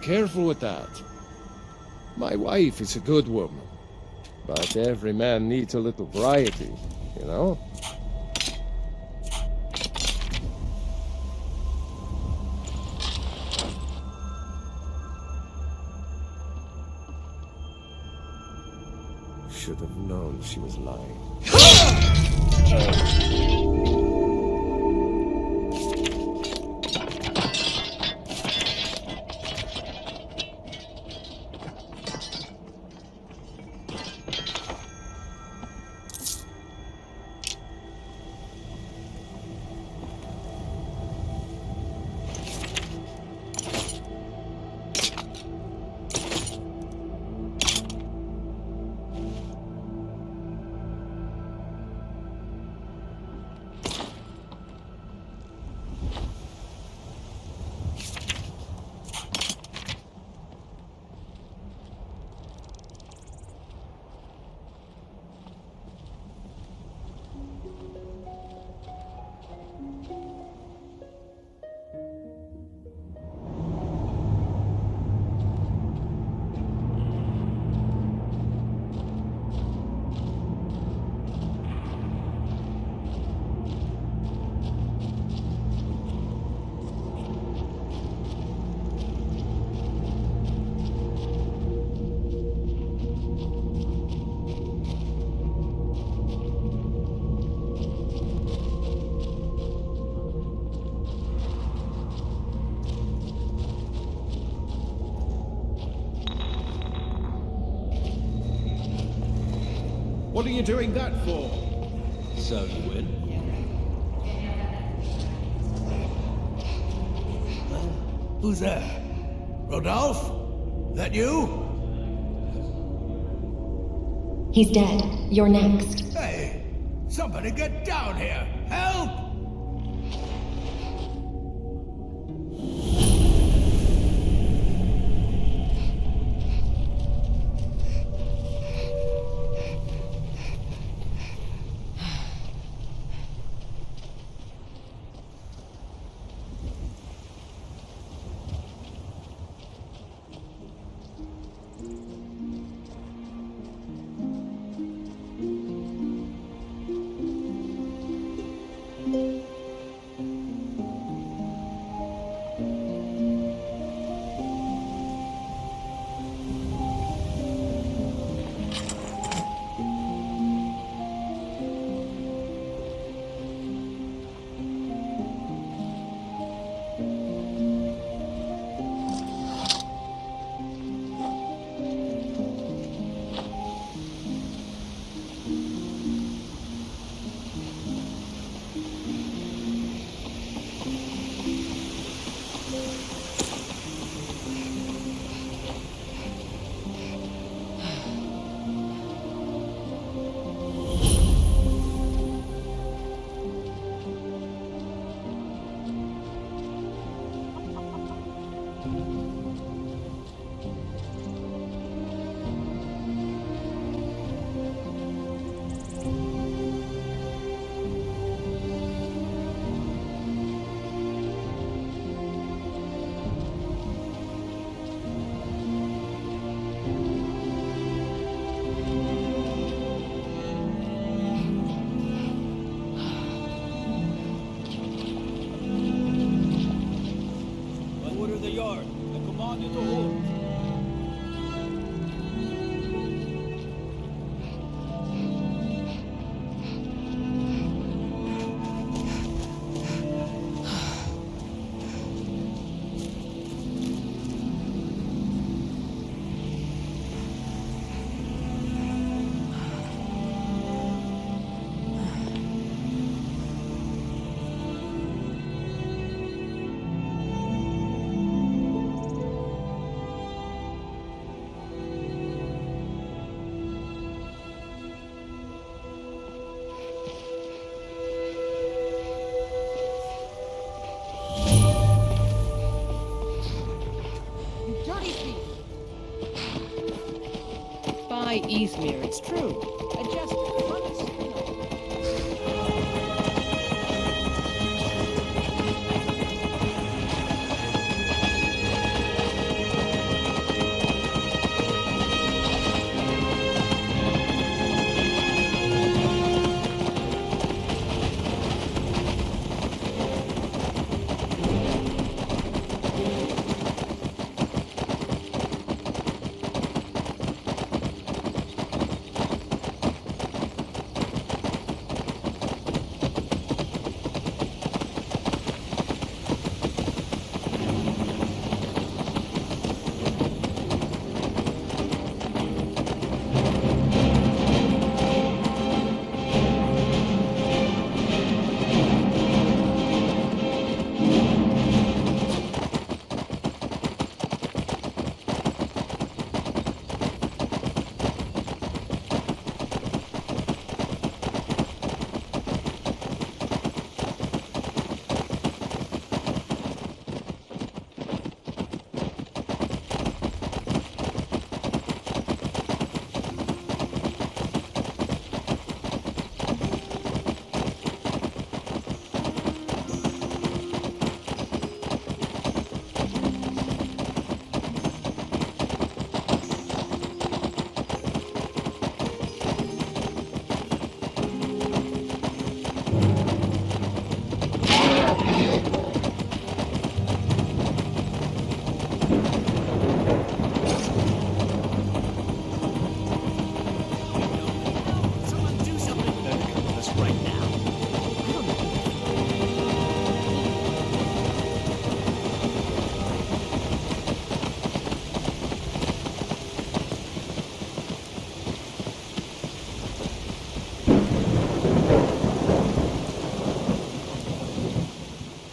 Careful with that. My wife is a good woman, but every man needs a little variety, you know? Should have known she was lying. What are you doing that for? So you win. Who's there? Rodolphe? That you? He's dead. You're next. Hey! Somebody get down here! Help! By Eastmere, it's true. I just promised.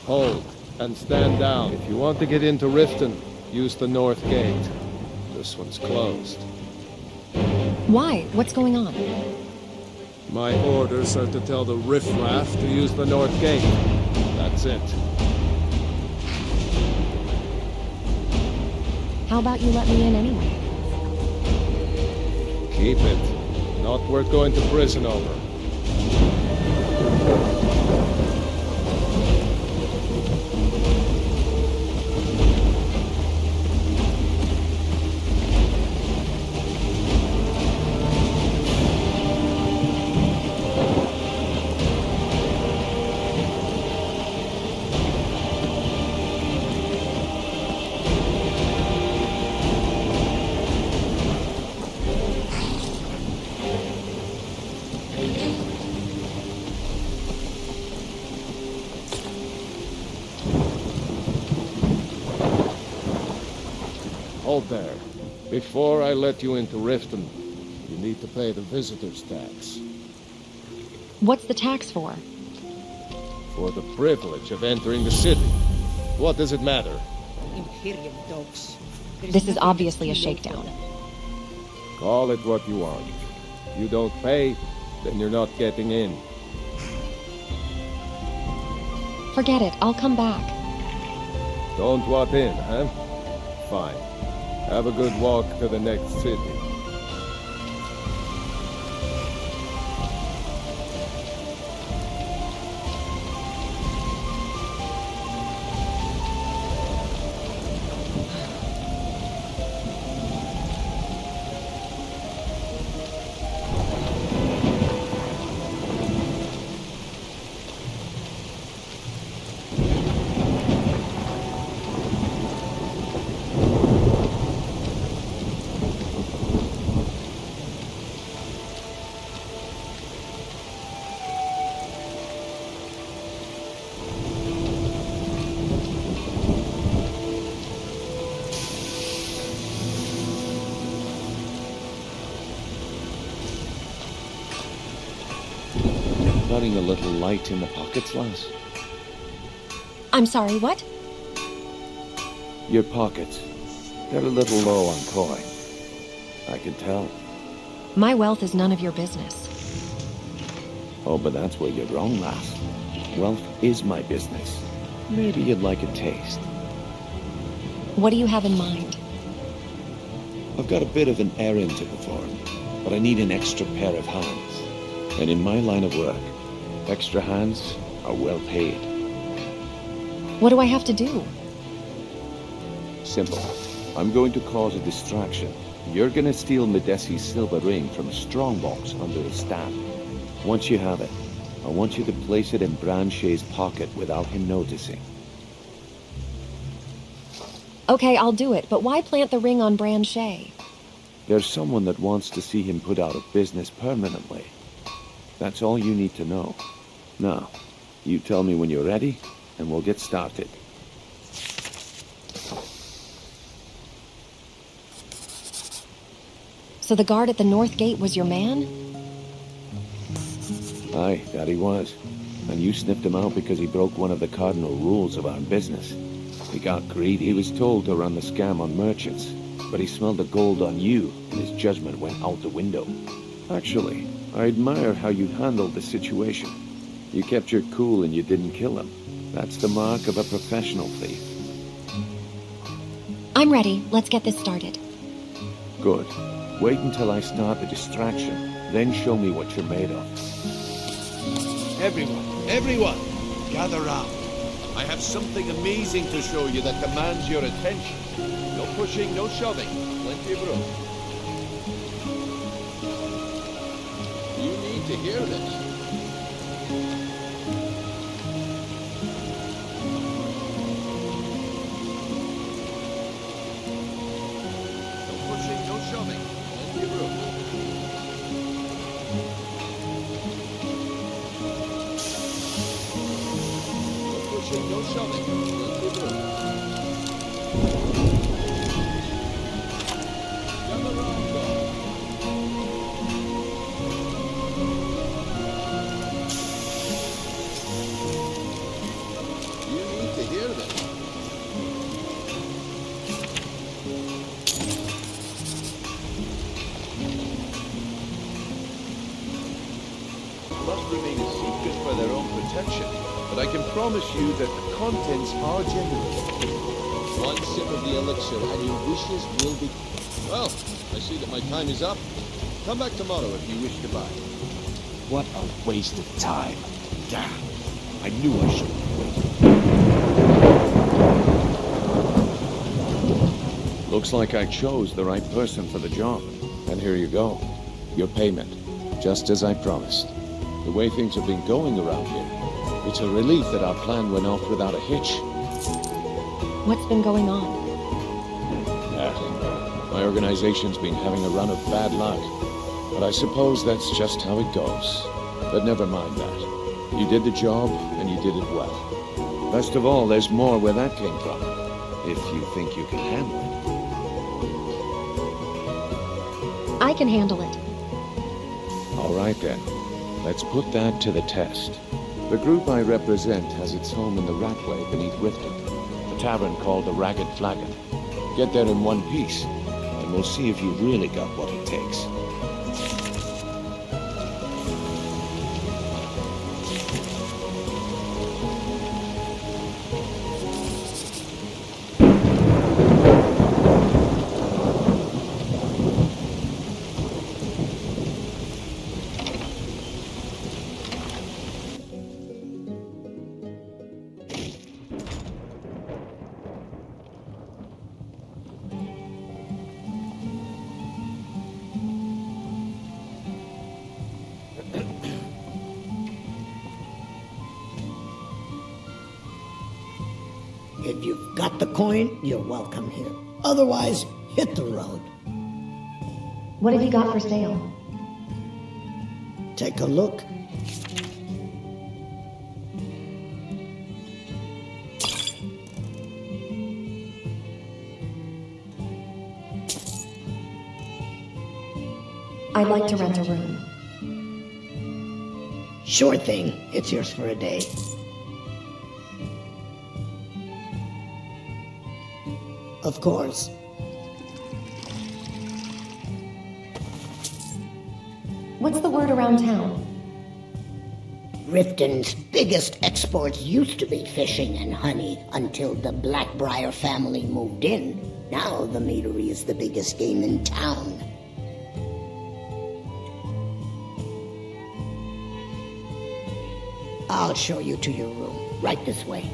Hold, and stand down. If you want to get into Riften, use the north gate. This one's closed. Why? What's going on? My orders are to tell the riffraff to use the north gate. That's it. How about you let me in anyway? Keep it. Not worth going to prison over. Hold there. Before I let you into Riften, you need to pay the visitor's tax. What's the tax for? For the privilege of entering the city. What does it matter? Imperium dogs. This is obviously a shakedown. Call it what you want. You don't pay, then you're not getting in. Forget it, I'll come back. Don't want in, huh? Fine. Have a good walk to the next city. Running a little light in the pockets, lass. I'm sorry, what? Your pockets. They're a little low on coin. I can tell. My wealth is none of your business. Oh, but that's where you're wrong, lass. Wealth is my business. Maybe you'd like a taste. What do you have in mind? I've got a bit of an errand to perform, but I need an extra pair of hands. And in my line of work, extra hands are well paid. What do I have to do? Simple. I'm going to cause a distraction. You're gonna steal Medesi's silver ring from a strongbox under a stand. Once you have it, I want you to place it in Branche's pocket without him noticing. Okay, I'll do it, but why plant the ring on Branche? There's someone that wants to see him put out of business permanently. That's all you need to know. Now, you tell me when you're ready, and we'll get started. So the guard at the north gate was your man? Aye, that he was. And you sniffed him out because he broke one of the cardinal rules of our business. He got greedy. He was told to run the scam on merchants, but he smelled the gold on you, and his judgment went out the window. Actually, I admire how you handled the situation. You kept your cool and you didn't kill him. That's the mark of a professional thief. I'm ready. Let's get this started. Good. Wait until I start the distraction, then show me what you're made of. Everyone, gather round. I have something amazing to show you that demands your attention. No pushing, no shoving. Plenty of room. You need to hear this. No pushing, no shoving. Plenty of room. No shoving. Plenty of room. Gather round, God. You need protection, but I can promise you that the contents are genuine. One sip of the elixir and your wishes will be... Well, I see that my time is up. Come back tomorrow if you wish to buy. What a waste of time. Damn. I knew I shouldn't have waited. Looks like I chose the right person for the job. And here you go. Your payment. Just as I promised. The way things have been going around here, it's a relief that our plan went off without a hitch. What's been going on? My organization's been having a run of bad luck. But I suppose that's just how it goes. But never mind that. You did the job, and you did it well. Best of all, there's more where that came from. If you think you can handle it. I can handle it. All right then. Let's put that to the test. The group I represent has its home in the Ratway beneath Riften. A tavern called the Ragged Flagon. Get there in one piece, and we'll see if you've really got what it takes. If you've got the coin, you're welcome here. Otherwise, hit the road. What have you got for sale? Take a look. I'd like to rent a room. Sure thing. It's yours for a day. Of course. What's the word around town? Riften's biggest exports used to be fishing and honey until the Blackbriar family moved in. Now the meadery is the biggest game in town. I'll show you to your room. Right this way.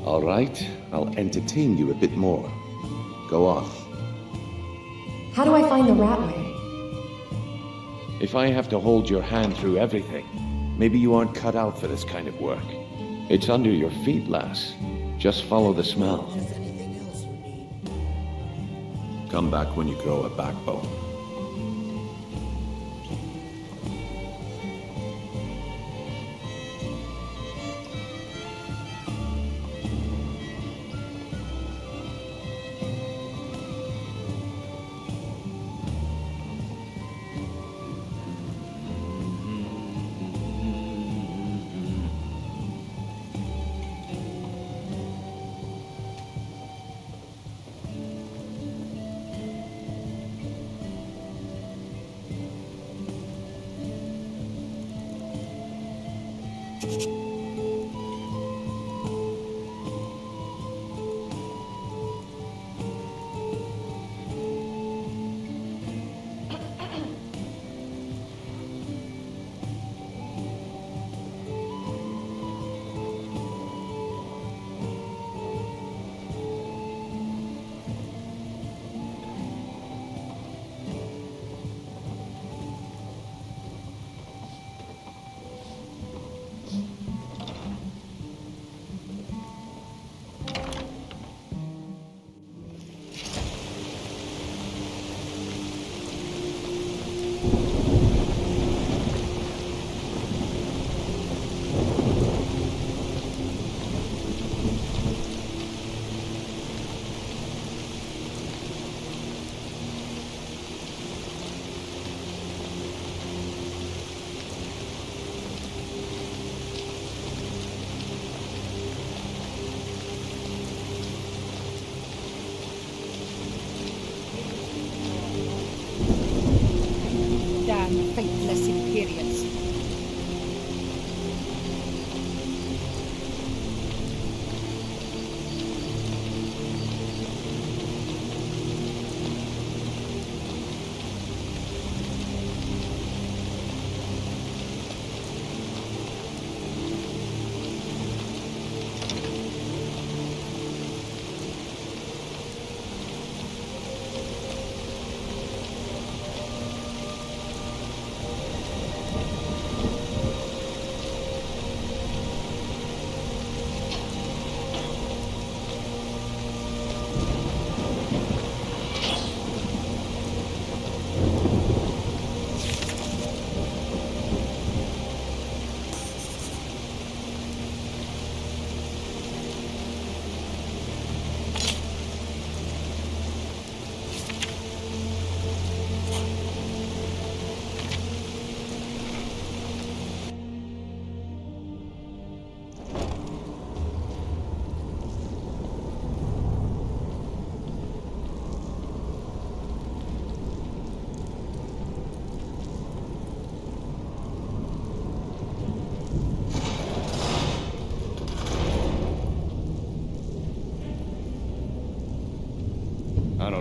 All right, I'll entertain you a bit more. Go on. How do I find the Ratway? If I have to hold your hand through everything, maybe you aren't cut out for this kind of work. It's under your feet, lass. Just follow the smell. Anything else you need? Come back when you grow a backbone.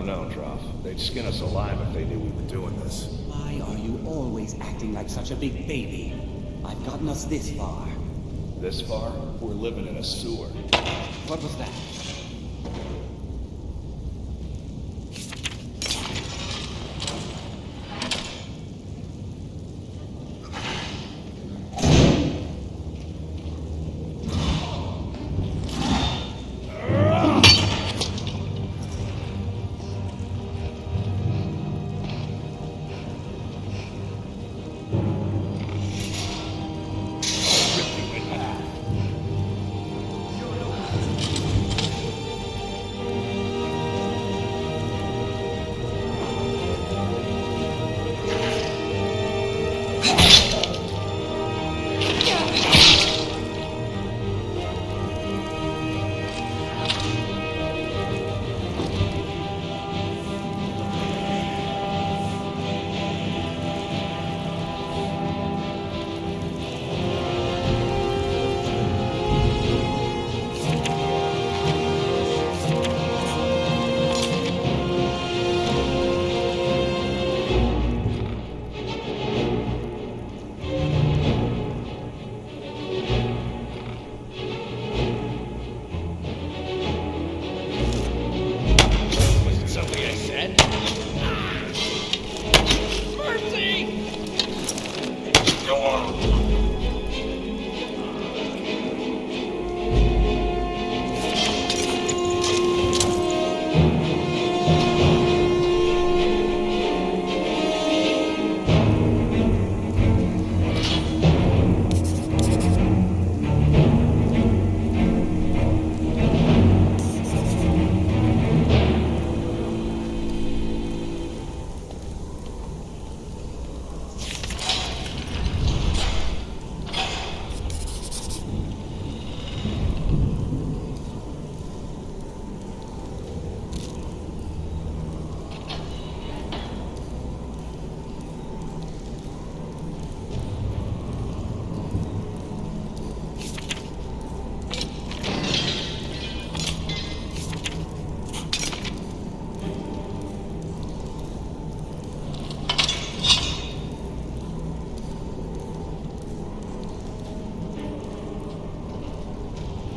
don't know, Trough. They'd skin us alive if they knew we were doing this. Why are you always acting like such a big baby? I've gotten us this far. This far? We're living in a sewer. What was that?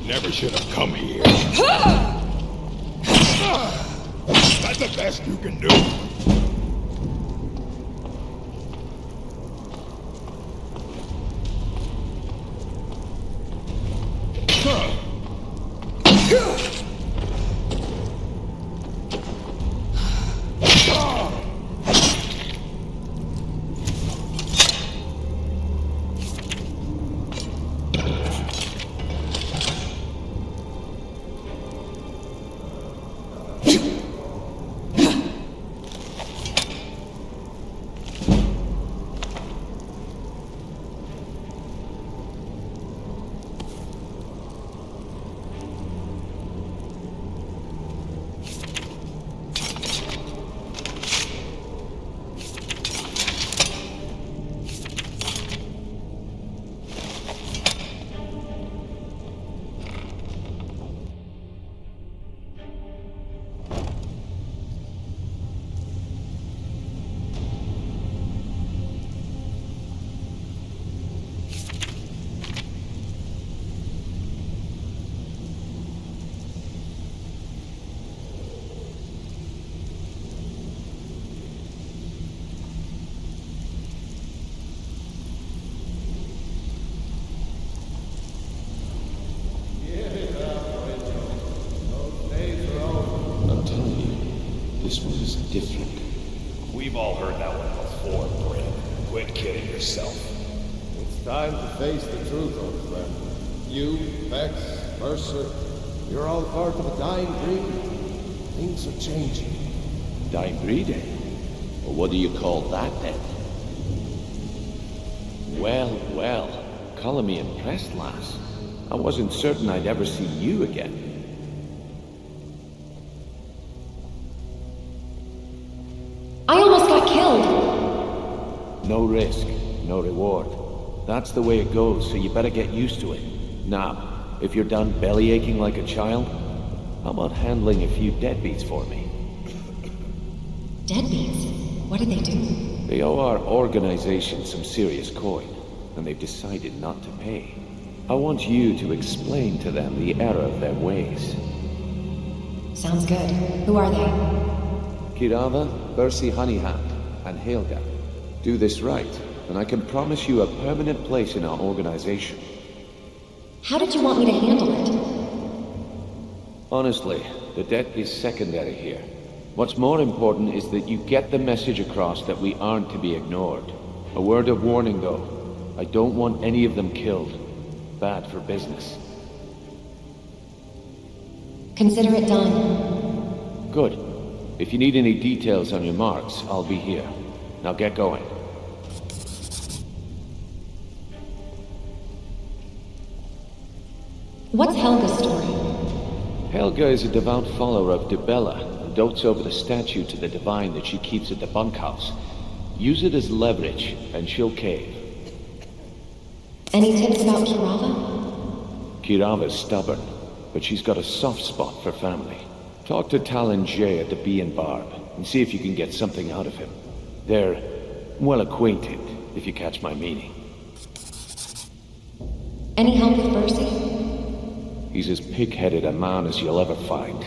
Never should have come here. That's the best you can do. This one is different. We've all heard that one before, Brent. Quit kidding yourself. It's time to face the truth, old friend. You, Vex, Mercer, you're all part of a dying breed. Things are changing. Dying breed, eh? Well, what do you call that, then? Well, well. Color me impressed, lass. I wasn't certain I'd ever see you again. I almost got killed. No risk, no reward. That's the way it goes, so you better get used to it. Now, if you're done belly aching like a child, how about handling a few deadbeats for me? Deadbeats? What did they do? They owe our organization some serious coin, and they've decided not to pay. I want you to explain to them the error of their ways. Sounds good. Who are they? Kirava, Bersi Honeyhand, and Helga. Do this right, and I can promise you a permanent place in our organization. How did you want me to handle it? Honestly, the debt is secondary here. What's more important is that you get the message across that we aren't to be ignored. A word of warning, though. I don't want any of them killed. Bad for business. Consider it done. Good. If you need any details on your marks, I'll be here. Now get going. What's Helga's story? Helga is a devout follower of Dibella and dotes over the statue to the divine that she keeps at the bunkhouse. Use it as leverage, and she'll cave. Any tips about Kirava? Kirava's stubborn, but she's got a soft spot for family. Talk to Talon Jay at the Bee and Barb, and see if you can get something out of him. They're well acquainted, if you catch my meaning. Any help with Bercy? He's as pig-headed a man as you'll ever find.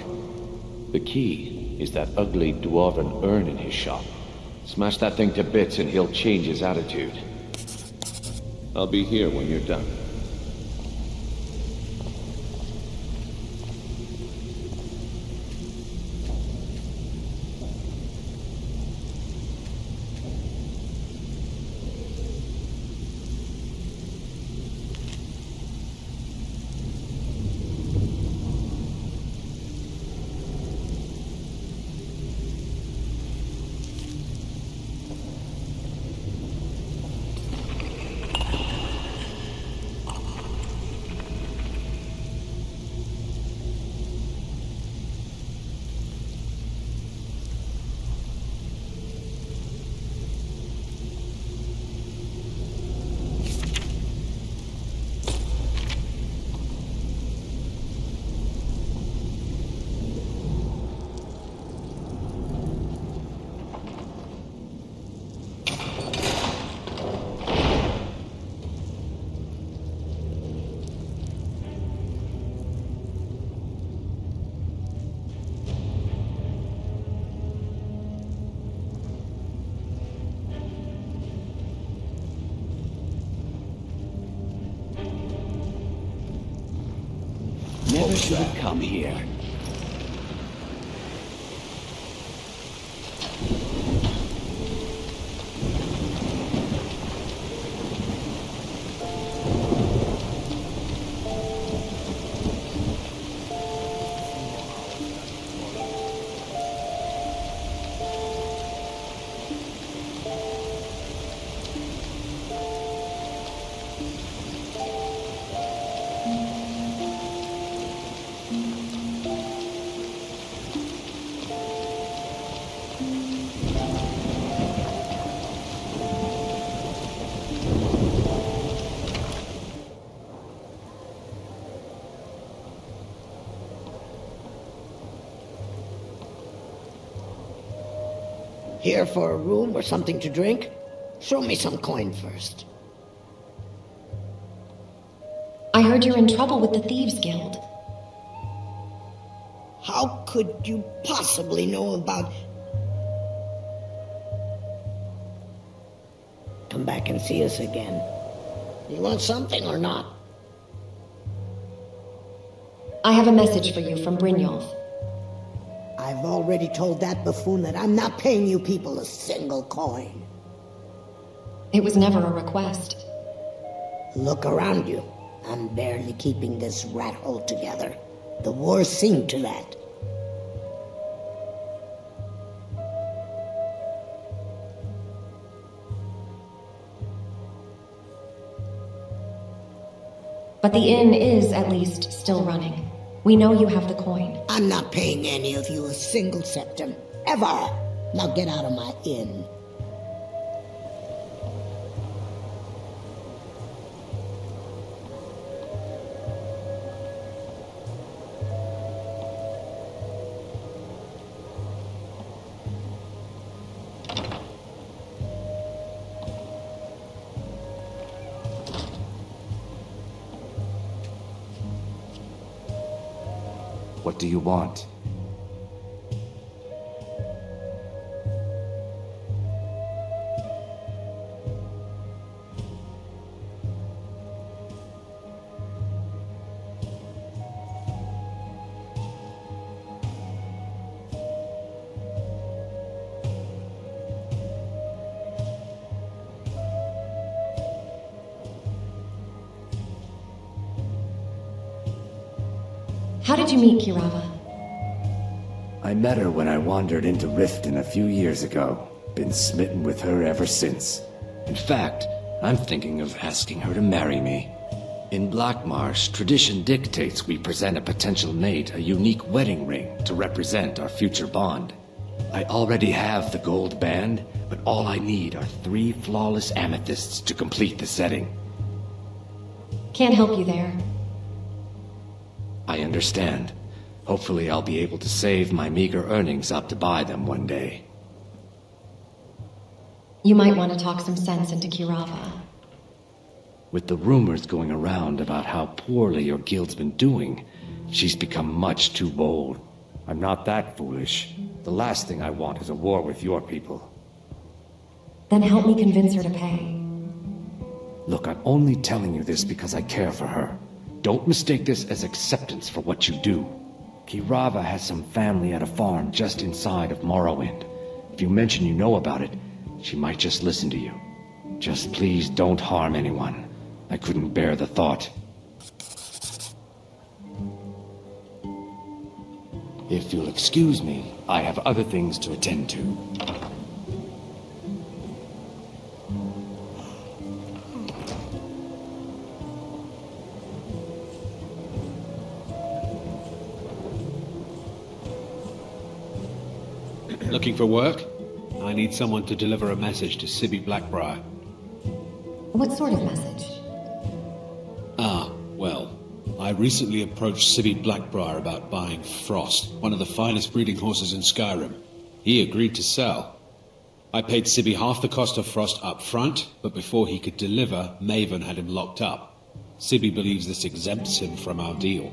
The key is that ugly dwarven urn in his shop. Smash that thing to bits and he'll change his attitude. I'll be here when you're done. Never should have come here. Here for a room or something to drink? Show me some coin first. I heard you're in trouble with the Thieves Guild. How could you possibly know about... Come back and see us again. You want something or not? I have a message for you from Brynjolf. I've already told that buffoon that I'm not paying you people a single coin. It was never a request. Look around you. I'm barely keeping this rat hole together. The war's seen to that. But the inn is, at least, still running. We know you have the coin. I'm not paying any of you a single septim. Ever! Now get out of my inn. What do you want? How did you meet Kirava? I met her when I wandered into Riften a few years ago. Been smitten with her ever since. In fact, I'm thinking of asking her to marry me. In Blackmarsh, tradition dictates we present a potential mate a unique wedding ring to represent our future bond. I already have the gold band, but all I need are 3 flawless amethysts to complete the setting. Can't help you there. I understand. Hopefully I'll be able to save my meager earnings up to buy them one day. You might want to talk some sense into Kirava. With the rumors going around about how poorly your guild's been doing, she's become much too bold. I'm not that foolish. The last thing I want is a war with your people. Then help me convince her to pay. Look, I'm only telling you this because I care for her. Don't mistake this as acceptance for what you do. Kirava has some family at a farm just inside of Morrowind. If you mention you know about it, she might just listen to you. Just please don't harm anyone. I couldn't bear the thought. If you'll excuse me, I have other things to attend to. Looking for work? I need someone to deliver a message to Sibby Blackbriar. What sort of message? Well, I recently approached Sibby Blackbriar about buying Frost, one of the finest breeding horses in Skyrim. He agreed to sell. I paid Sibby half the cost of Frost up front, but before he could deliver, Maven had him locked up. Sibby believes this exempts him from our deal.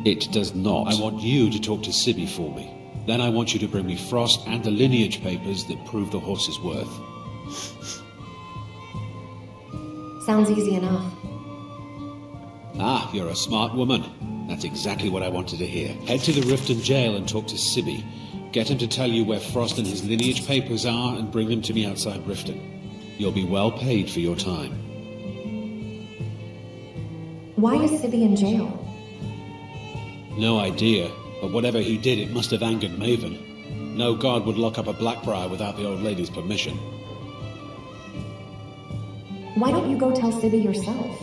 It does not. I want you to talk to Sibby for me. Then I want you to bring me Frost and the lineage papers that prove the horse's worth. Sounds easy enough. You're a smart woman. That's exactly what I wanted to hear. Head to the Riften jail and talk to Sibby. Get him to tell you where Frost and his lineage papers are and bring them to me outside Riften. You'll be well paid for your time. Why is Sibby in jail? No idea, but whatever he did, it must have angered Maven. No god would lock up a Blackbriar without the old lady's permission. Why don't you go tell Sibby yourself?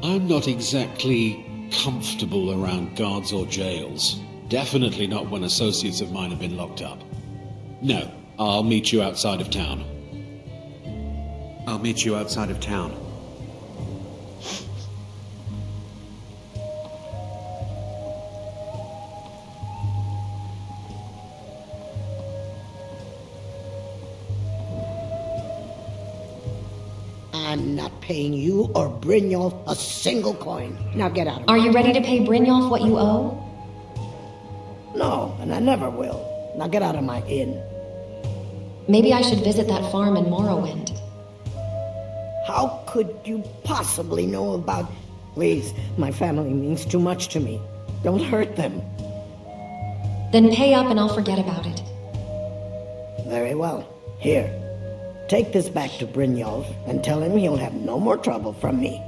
I'm not exactly comfortable around guards or jails. Definitely not when associates of mine have been locked up. No, I'll meet you outside of town. I'll meet you outside of town. I'm not paying you or Brynjolf a single coin. Now get out of Are my you ready to pay Brynjolf what you owe? No, and I never will. Now get out of my inn. Maybe I should visit that farm in Morrowind. How could you possibly know about... Please, my family means too much to me. Don't hurt them. Then pay up and I'll forget about it. Very well. Here. Take this back to Brynjolf and tell him he'll have no more trouble from me.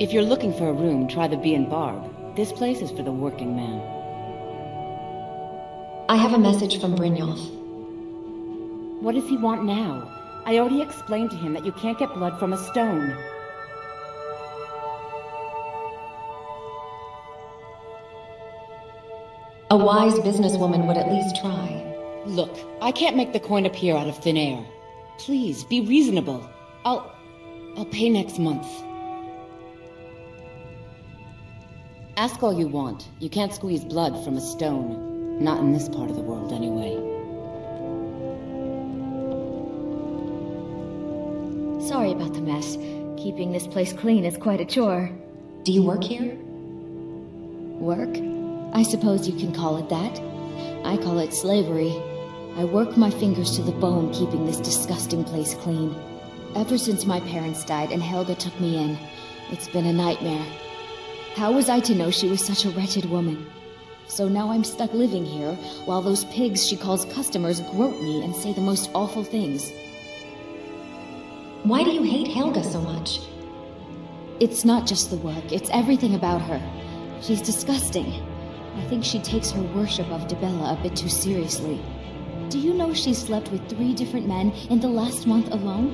If you're looking for a room, try the Bee and Barb. This place is for the working man. I have a message from Brynjolf. What does he want now? I already explained to him that you can't get blood from a stone. A wise businesswoman would at least try. Look, I can't make the coin appear out of thin air. Please, be reasonable. I'll pay next month. Ask all you want. You can't squeeze blood from a stone. Not in this part of the world, anyway. Sorry about the mess. Keeping this place clean is quite a chore. Do you work here? Work? I suppose you can call it that. I call it slavery. I work my fingers to the bone keeping this disgusting place clean. Ever since my parents died and Helga took me in, it's been a nightmare. How was I to know she was such a wretched woman? So now I'm stuck living here, while those pigs she calls customers grope me and say the most awful things. Why do you hate Helga so much? It's not just the work, it's everything about her. She's disgusting. I think she takes her worship of Dibella a bit too seriously. Do you know she's slept with 3 different men in the last month alone?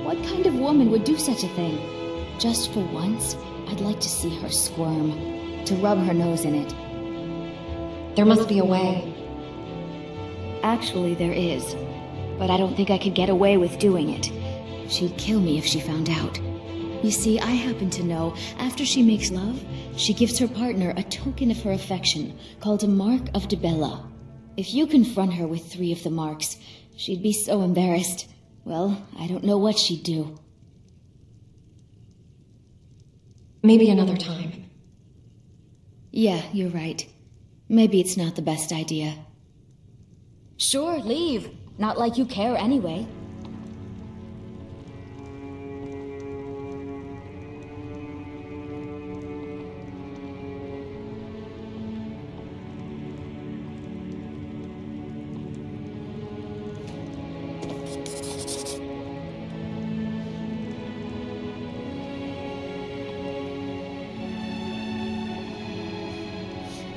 What kind of woman would do such a thing? Just for once, I'd like to see her squirm, to rub her nose in it. There must be a way. Actually, there is. But I don't think I could get away with doing it. She'd kill me if she found out. You see, I happen to know, after she makes love, she gives her partner a token of her affection, called a Mark of Dibella. If you confront her with 3 of the marks, she'd be so embarrassed. Well, I don't know what she'd do. Maybe another time. Yeah, you're right. Maybe it's not the best idea. Sure, leave. Not like you care anyway.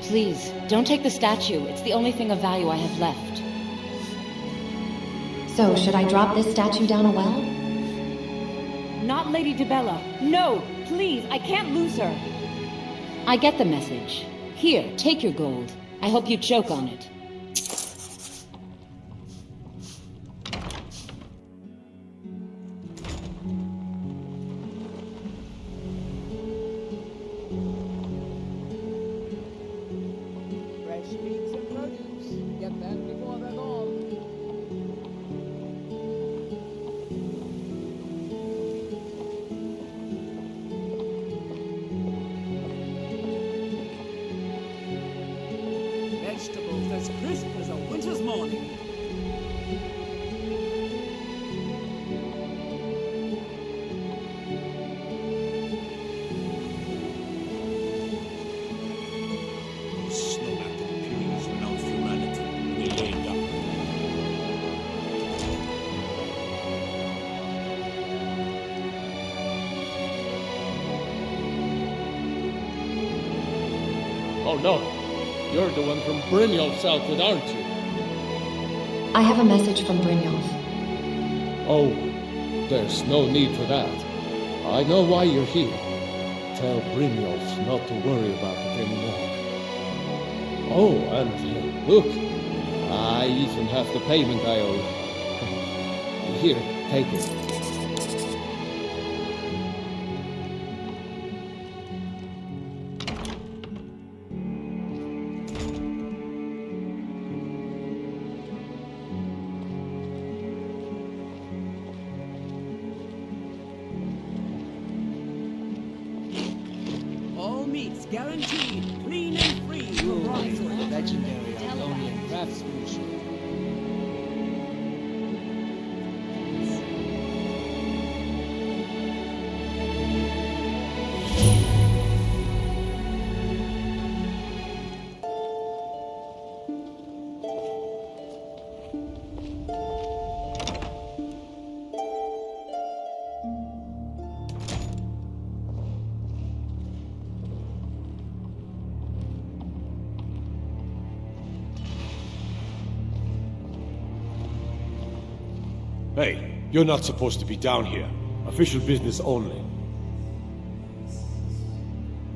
Please, don't take the statue. It's the only thing of value I have left. So, should I drop this statue down a well? Not Lady Dibella. No, please, I can't lose her. I get the message. Here, take your gold. I hope you choke on it. Vegetables as crisp as a winter's morning. Snowmatic pews without humanity. We laid up. Oh no! You're the one from Brynjolf's outfit, aren't you? I have a message from Brynjolf. Oh, there's no need for that. I know why you're here. Tell Brynjolf not to worry about it anymore. Oh, and look, I even have the payment I owe. Here, take it. All meats guaranteed, clean and free from Roleplay. Legendary Argonian craftsmanship. Hey, you're not supposed to be down here. Official business only.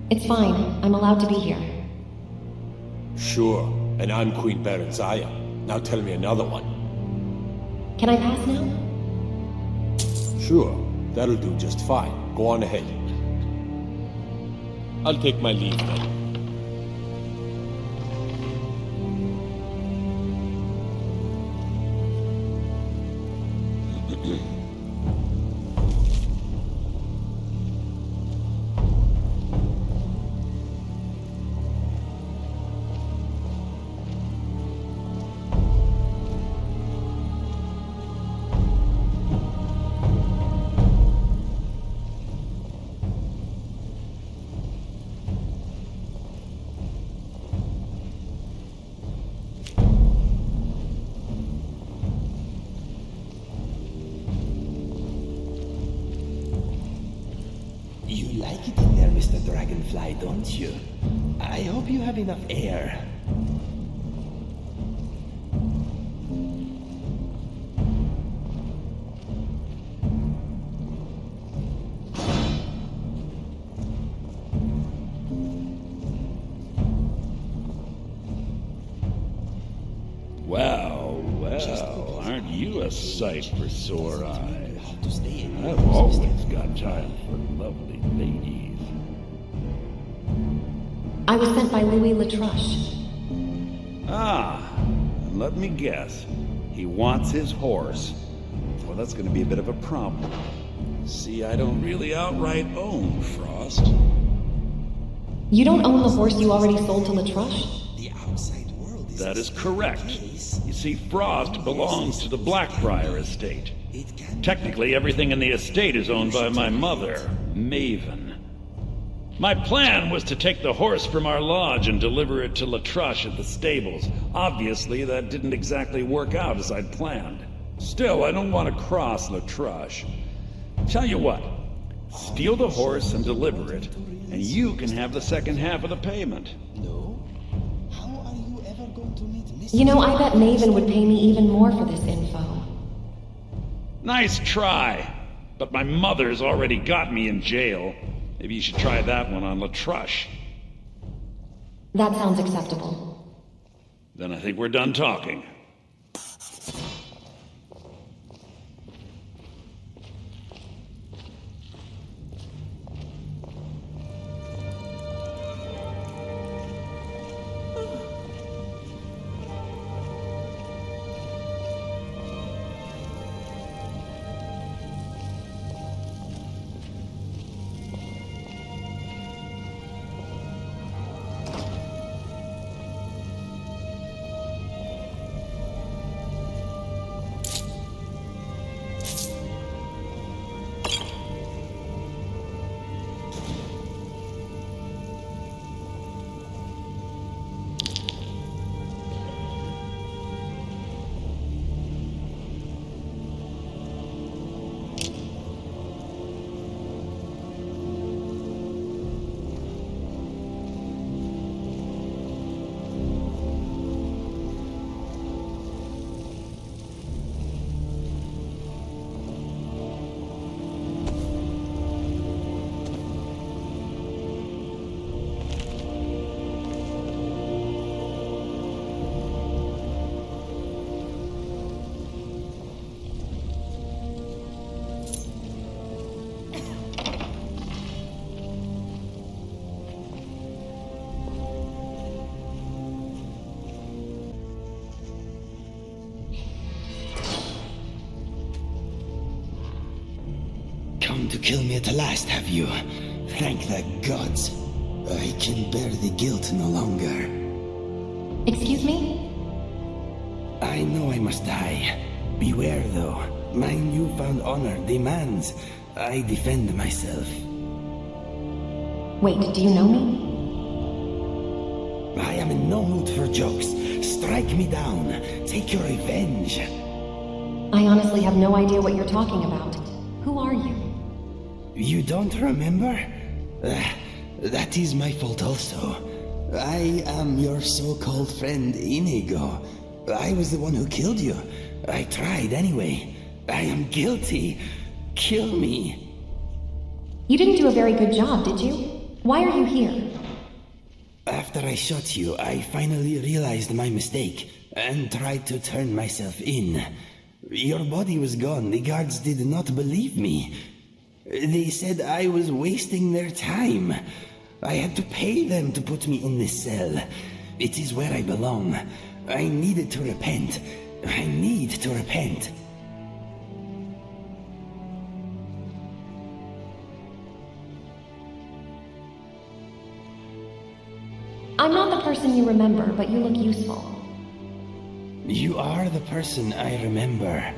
It's fine. I'm allowed to be here. Sure, and I'm Queen Berenzaya. Now tell me another one. Can I pass now? Sure, that'll do just fine. Go on ahead. I'll take my leave then. You like it in there, Mr. Dragonfly, don't you? I hope you have enough air. Well, aren't you a sight for sore eyes? I've always got time for lovely ladies. I was sent by Louis Latruche. Ah, and let me guess. He wants his horse. Well, that's going to be a bit of a problem. See, I don't really outright own Frost. You don't own the horse you already sold to Latruche? That is correct. You see, Frost belongs to the Blackbriar estate. Technically, everything in the estate is owned by my mother, Maven. My plan was to take the horse from our lodge and deliver it to Latruche at the stables. Obviously, that didn't exactly work out as I'd planned. Still, I don't want to cross Latruche. Tell you what, steal the horse and deliver it, and you can have the second half of the payment. You know, I bet Maven would pay me even more for this info. Nice try, but my mother's already got me in jail. Maybe you should try that one on Latruche. That sounds acceptable. Then I think we're done talking. Come to kill me at last, have you? Thank the gods. I can bear the guilt no longer. Excuse me? I know I must die. Beware, though. My newfound honor demands I defend myself. Wait, do you know me? I am in no mood for jokes. Strike me down. Take your revenge. I honestly have no idea what you're talking about. Who are you? You don't remember? That is my fault also. I am your so-called friend Inigo. I was the one who killed you. I tried anyway. I am guilty. Kill me. You didn't do a very good job, did you? Why are you here? After I shot you, I finally realized my mistake and tried to turn myself in. Your body was gone. The guards did not believe me. They said I was wasting their time. I had to pay them to put me in this cell. It is where I belong. I needed to repent. I need to repent. I'm not the person you remember, but you look useful. You are the person I remember.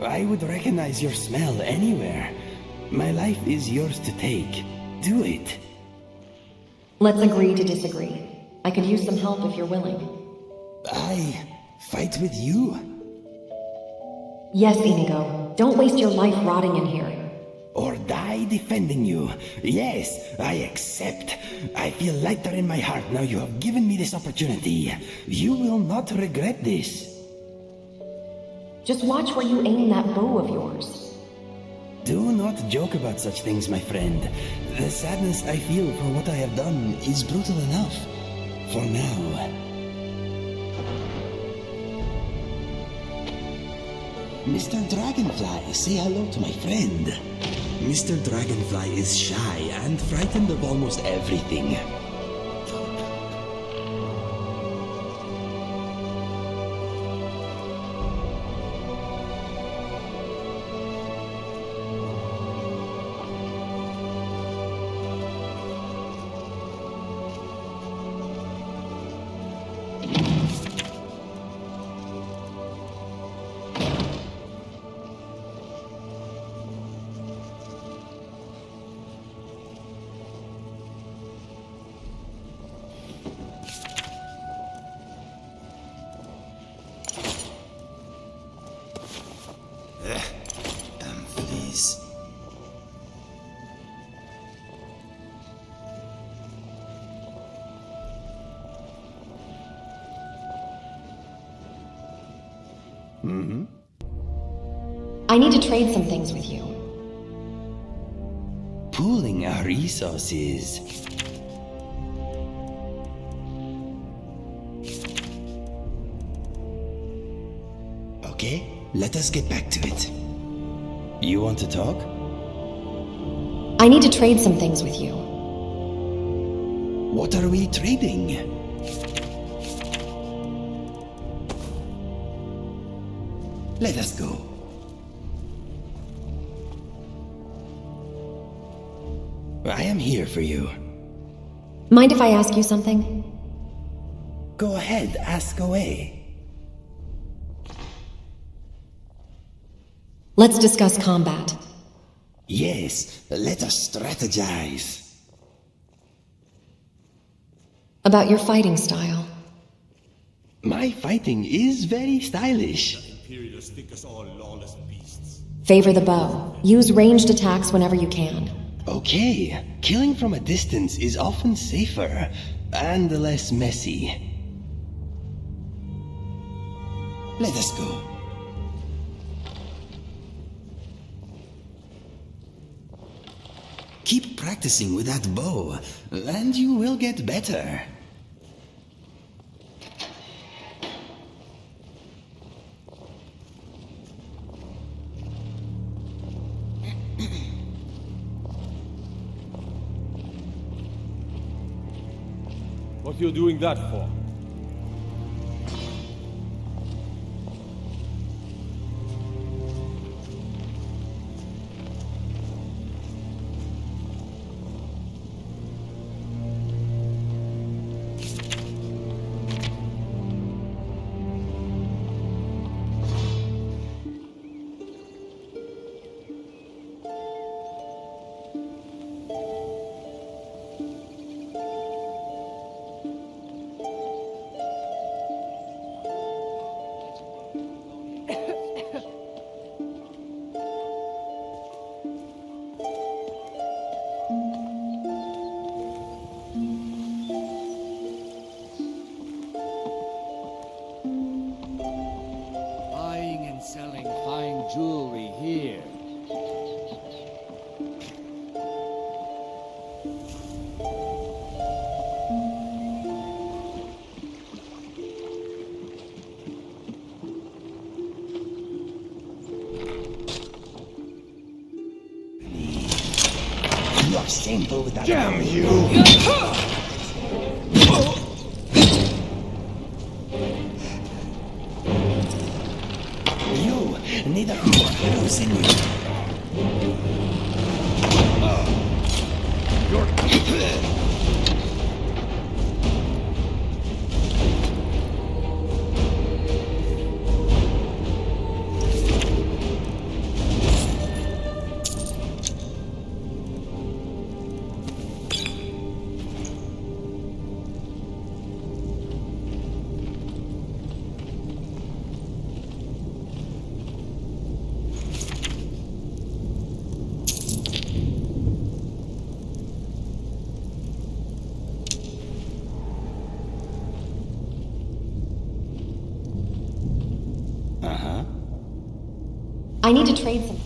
I would recognize your smell anywhere. My life is yours to take. Do it. Let's agree to disagree. I could use some help if you're willing. I fight with you? Yes, Inigo. Don't waste your life rotting in here. Or die defending you. Yes, I accept. I feel lighter in my heart now you have given me this opportunity. You will not regret this. Just watch where you aim that bow of yours. Do not joke about such things, my friend. The sadness I feel for what I have done is brutal enough. For now. Mr. Dragonfly, say hello to my friend. Mr. Dragonfly is shy and frightened of almost everything. Damn fleas. I need to trade some things with you. Pooling our resources. Okay, let us get back to it. You want to talk? I need to trade some things with you. What are we trading? Let us go. I am here for you. Mind if I ask you something? Go ahead, ask away. Let's discuss combat. Yes, let us strategize. About your fighting style. My fighting is very stylish. Imperials think us all lawless beasts. Favor the bow. Use ranged attacks whenever you can. Okay, killing from a distance is often safer and less messy. Let us go. Keep practicing with that bow, and you will get better. What are you doing that for? fine jewelry here. You are shameful with that. Damn you! You need a more house in you. I need to trade some.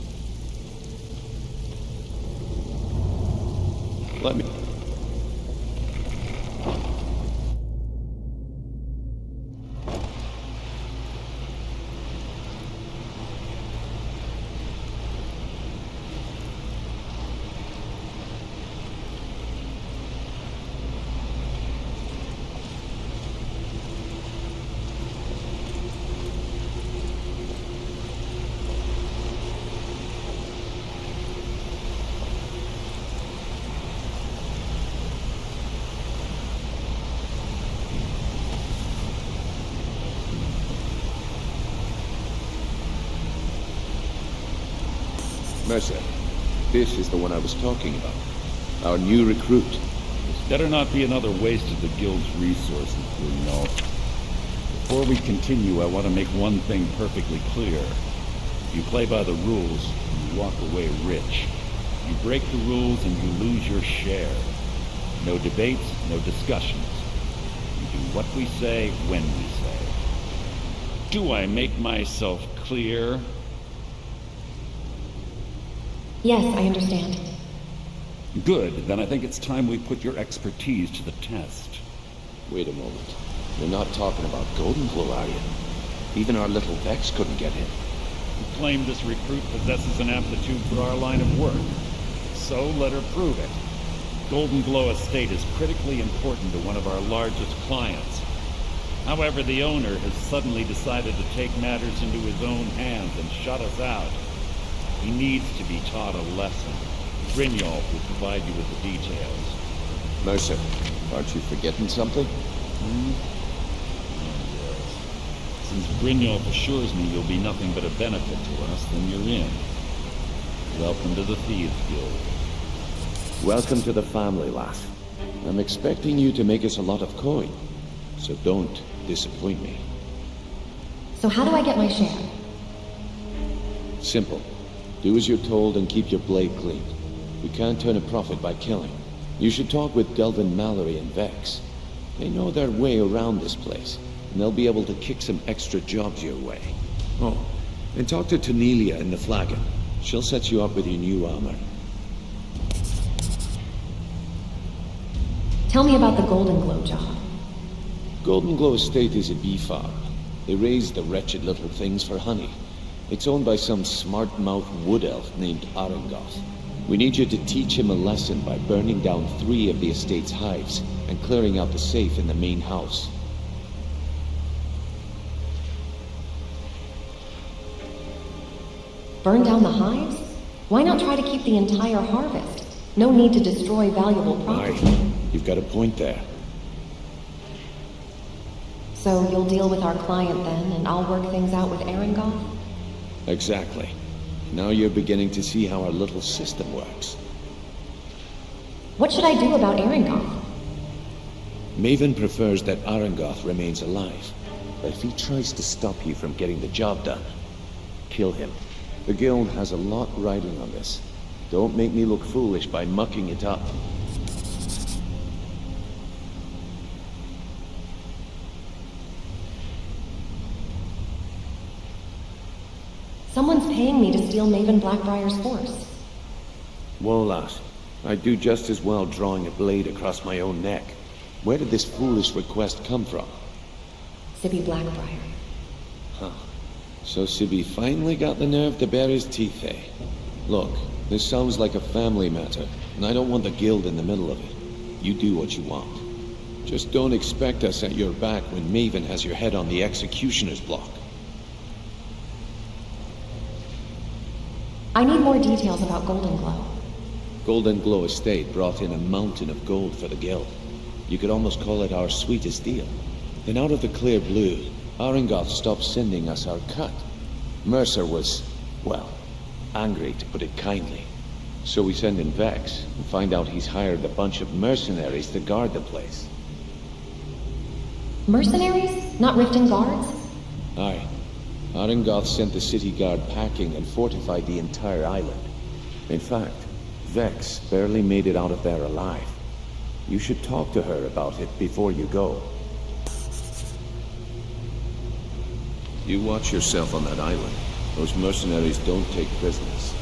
Let me... Mercer, this is the one I was talking about. Our new recruit. It's better not be another waste of the Guild's resources, you know. Before we continue, I want to make one thing perfectly clear. You play by the rules, and you walk away rich. You break the rules and you lose your share. No debates, no discussions. You do what we say, when we say. Do I make myself clear? Yes, I understand. Good, then I think it's time we put your expertise to the test. Wait a moment. You're not talking about Golden-Glow, are you? Even our little Vex couldn't get in. You claim this recruit possesses an aptitude for our line of work. So let her prove it. Golden-Glow Estate is critically important to one of our largest clients. However, the owner has suddenly decided to take matters into his own hands and shut us out. He needs to be taught a lesson. Brynjolf will provide you with the details. Mercer, aren't you forgetting something? Since Brynjolf assures me you'll be nothing but a benefit to us, then you're in. Welcome to the Thieves Guild. Welcome to the family, lass. I'm expecting you to make us a lot of coin, so don't disappoint me. So how do I get my share? Simple. Do as you're told and keep your blade clean. We can't turn a profit by killing. You should talk with Delvin Mallory and Vex. They know their way around this place, and they'll be able to kick some extra jobs your way. Oh, and talk to Tanelia in the Flagon. She'll set you up with your new armor. Tell me about the Golden Glow job. Golden Glow Estate is a bee farm. They raise the wretched little things for honey. It's owned by some smart-mouthed wood elf named Arengoth. We need you to teach him a lesson by burning down 3 of the estate's hives and clearing out the safe in the main house. Burn down the hives? Why not try to keep the entire harvest? No need to destroy valuable property. Aye, you've got a point there. So you'll deal with our client then, and I'll work things out with Arengoth? Exactly. Now you're beginning to see how our little system works. What should I do about Arengoth? Maven prefers that Arengoth remains alive. But if he tries to stop you from getting the job done, kill him. The guild has a lot riding on this. Don't make me look foolish by mucking it up. Someone's paying me to steal Maven Blackbriar's horse? Wolas, I'd do just as well drawing a blade across my own neck. Where did this foolish request come from? Sibby Blackbriar. Huh. So Sibby finally got the nerve to bare his teeth, eh? Look, this sounds like a family matter, and I don't want the guild in the middle of it. You do what you want. Just don't expect us at your back when Maven has your head on the executioner's block. I need more details about Golden Glow. Golden Glow Estate brought in a mountain of gold for the guild. You could almost call it our sweetest deal. Then out of the clear blue, Aringoth stopped sending us our cut. Mercer was, well, angry to put it kindly. So we send in Vex and find out he's hired a bunch of mercenaries to guard the place. Mercenaries? Not Riften guards? Aye. Aringoth sent the city guard packing and fortified the entire island. In fact, Vex barely made it out of there alive. You should talk to her about it before you go. You watch yourself on that island. Those mercenaries don't take prisoners.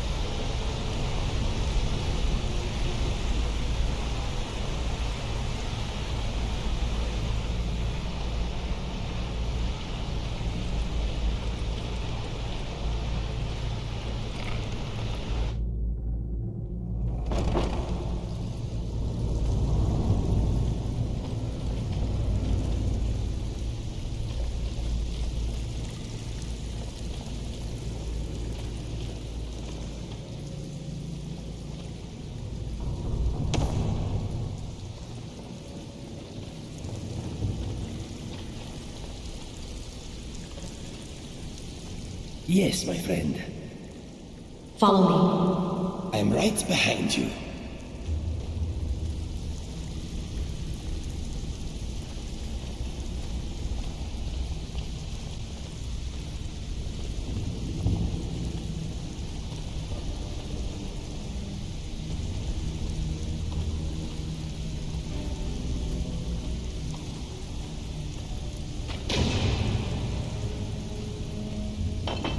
Yes, my friend. Follow me. I'm right behind you.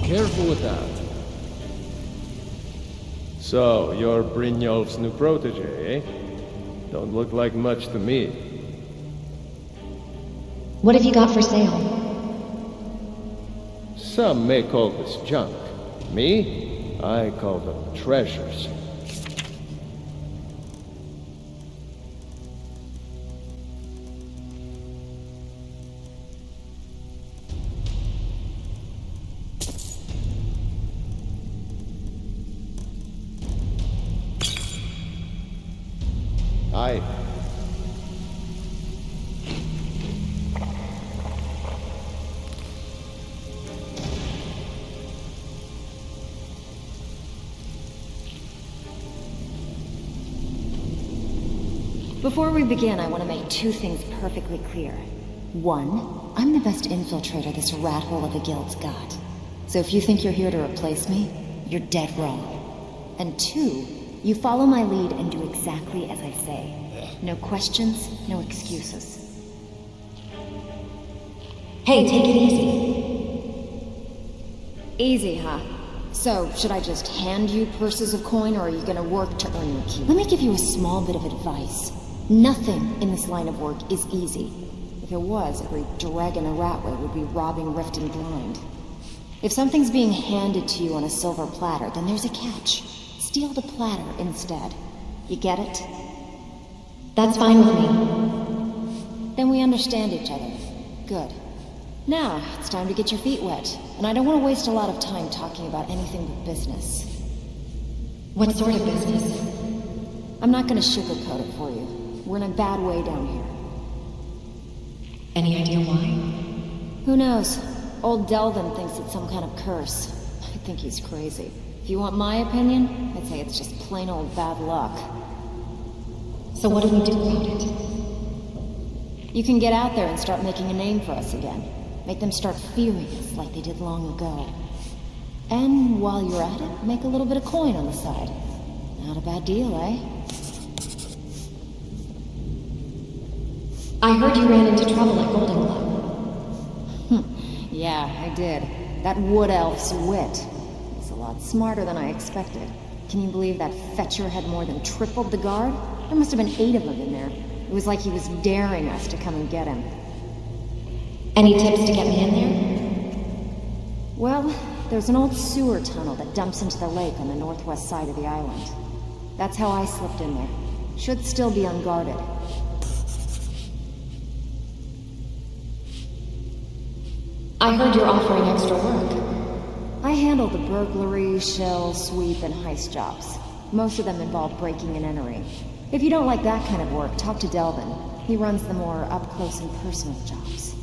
Careful with that. So, you're Brynjolf's new protege, eh? Don't look like much to me. What have you got for sale? Some may call this junk. Me? I call them treasures. Aye. Before we begin, I want to make two things perfectly clear. One, I'm the best infiltrator this rat hole of a guild's got. So if you think you're here to replace me, you're dead wrong. And two, you follow my lead and do exactly as I say. No questions, no excuses. Hey, take it easy. Easy, huh? So, should I just hand you purses of coin, or are you gonna work to earn your keep? Let me give you a small bit of advice. Nothing in this line of work is easy. If it was, every dragon a ratway would be robbing Riften blind. If something's being handed to you on a silver platter, then there's a catch. Steal the platter instead. You get it? That's fine with me. Then we understand each other. Good. Now, it's time to get your feet wet. And I don't want to waste a lot of time talking about anything but business. What sort of business? I'm not going to sugarcoat it for you. We're in a bad way down here. Any idea why? Who knows? Old Delvin thinks it's some kind of curse. I think he's crazy. If you want my opinion, I'd say it's just plain old bad luck. So what do we do about it? You can get out there and start making a name for us again. Make them start fearing us like they did long ago. And while you're at it, make a little bit of coin on the side. Not a bad deal, eh? I heard you ran into trouble at Golden Glow. Yeah, I did. That wood elf's wit. He's a lot lot smarter than I expected. Can you believe that fetcher had more than tripled the guard? There must have been 8 of them in there. It was like he was daring us to come and get him. Any tips to get me in there? Well, there's an old sewer tunnel that dumps into the lake on the northwest side of the island. That's how I slipped in there. Should still be unguarded. I heard you're offering extra work. I handle the burglary, shell, sweep, and heist jobs. Most of them involve breaking and entering. If you don't like that kind of work, talk to Delvin. He runs the more up-close and personal jobs.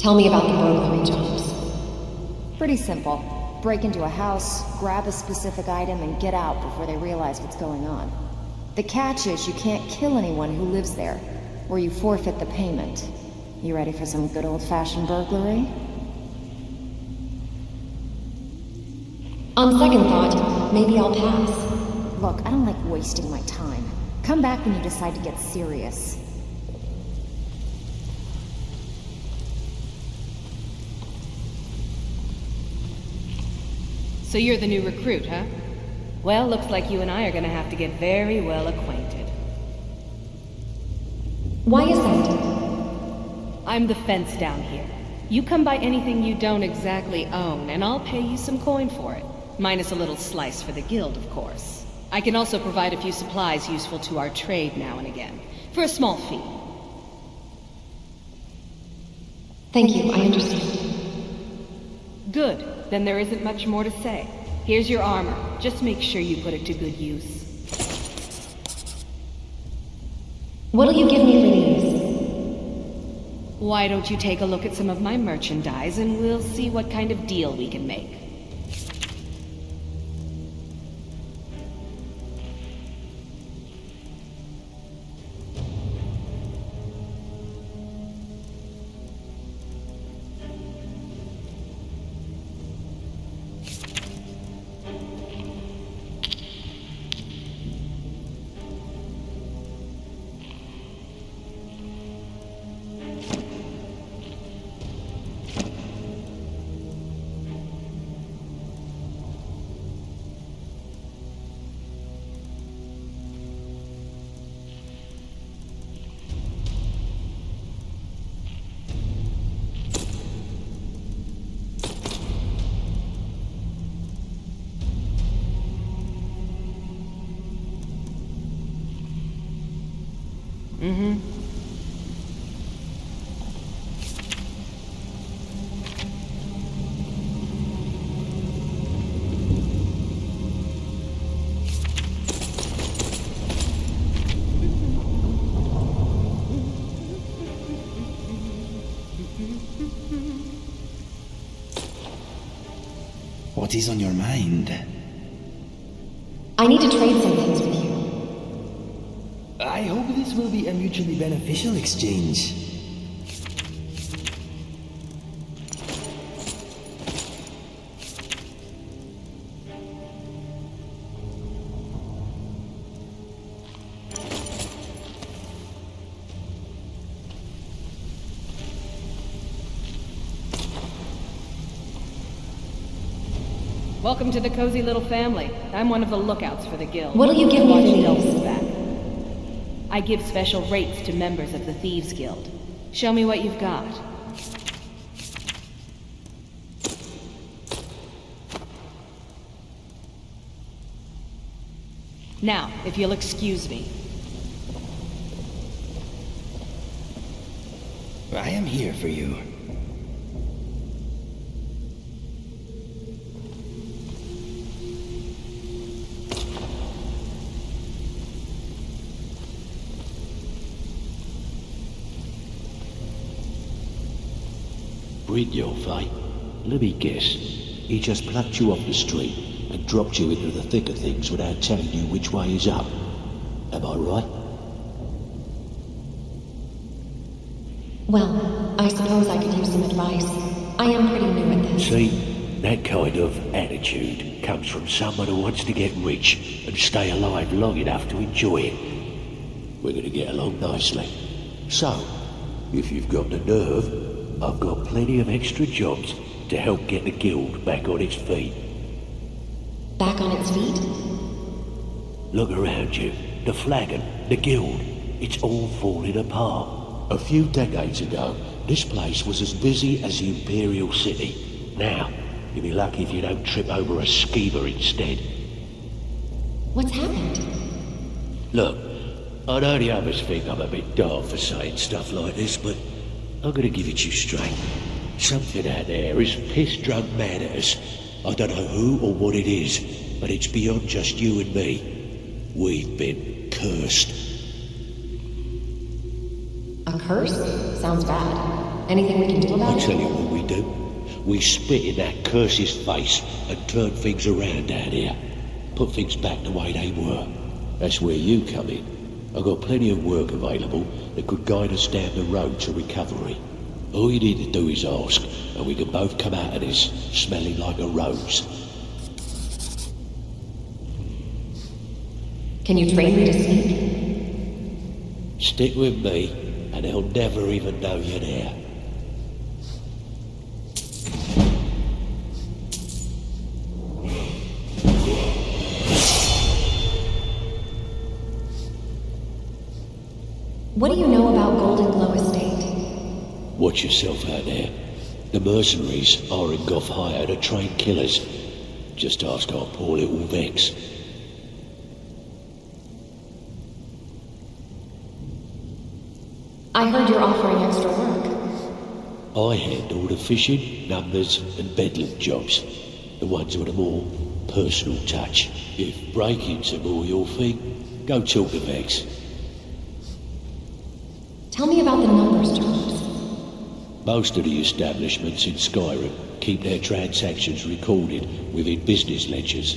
Tell me about the burglary jobs. Pretty simple. Break into a house, grab a specific item, and get out before they realize what's going on. The catch is you can't kill anyone who lives there, or you forfeit the payment. You ready for some good old-fashioned burglary? On second thought, maybe I'll pass. Look, I don't like wasting my time. Come back when you decide to get serious. So you're the new recruit, huh? Well, looks like you and I are gonna have to get very well acquainted. Why is that? I'm the fence down here. You come by anything you don't exactly own, and I'll pay you some coin for it. Minus a little slice for the guild, of course. I can also provide a few supplies useful to our trade now and again, for a small fee. Thank you, I understand. Good. Then there isn't much more to say. Here's your armor. Just make sure you put it to good use. What'll you give me for these? Why don't you take a look at some of my merchandise and we'll see what kind of deal we can make. What is on your mind? I need to trade some things with you. I hope this will be a mutually beneficial exchange. Welcome to the cozy little family. I'm one of the lookouts for the guild. What'll you give me for these? Delvin's back. I give special rates to members of the Thieves Guild. Show me what you've got. Now, if you'll excuse me. I am here for you. Brignold, let me guess. He just plucked you off the street and dropped you into the thick of things without telling you which way is up. Am I right? Well, I suppose I could use some advice. I am pretty new at this. See, that kind of attitude comes from someone who wants to get rich and stay alive long enough to enjoy it. We're gonna get along nicely. So, if you've got the nerve, I've got plenty of extra jobs to help get the guild back on its feet. Back on its feet? Look around you. The flagon, the guild, it's all falling apart. A few decades ago, this place was as busy as the Imperial City. Now, you'll be lucky if you don't trip over a skeever instead. What's happened? Look, I know the others think I'm a bit dark for saying stuff like this, but I'm gonna give it you straight. Something out there is piss-drunk mad at us. I don't know who or what it is, but it's beyond just you and me. We've been cursed. A curse? Sounds bad. Anything we can do about I'll it? tell you what we do. We spit in that curse's face and turn things around down here. Put things back the way they were. That's where you come in. I've got plenty of work available that could guide us down the road to recovery. All you need to do is ask, and we can both come out of this smelling like a rose. Can you train me to sneak? Stick with me, and they'll never even know you're there. What do you know about Golden Glow Estate? Watch yourself out there. The mercenaries are in Goth hire to train killers. Just ask our poor little Vex. I heard you're offering extra work. I handle the fishing, numbers, and bedlam jobs. The ones with a more personal touch. If breaking's a more your thing, go talk to Vex. Tell me about the numbers jobs. Most of the establishments in Skyrim keep their transactions recorded within business ledgers.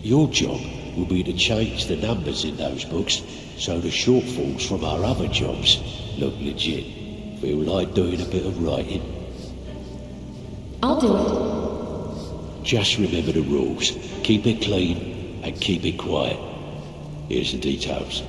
Your job will be to change the numbers in those books so the shortfalls from our other jobs look legit. Feel like doing a bit of writing? I'll do it. Just remember the rules. Keep it clean and keep it quiet. Here's the details.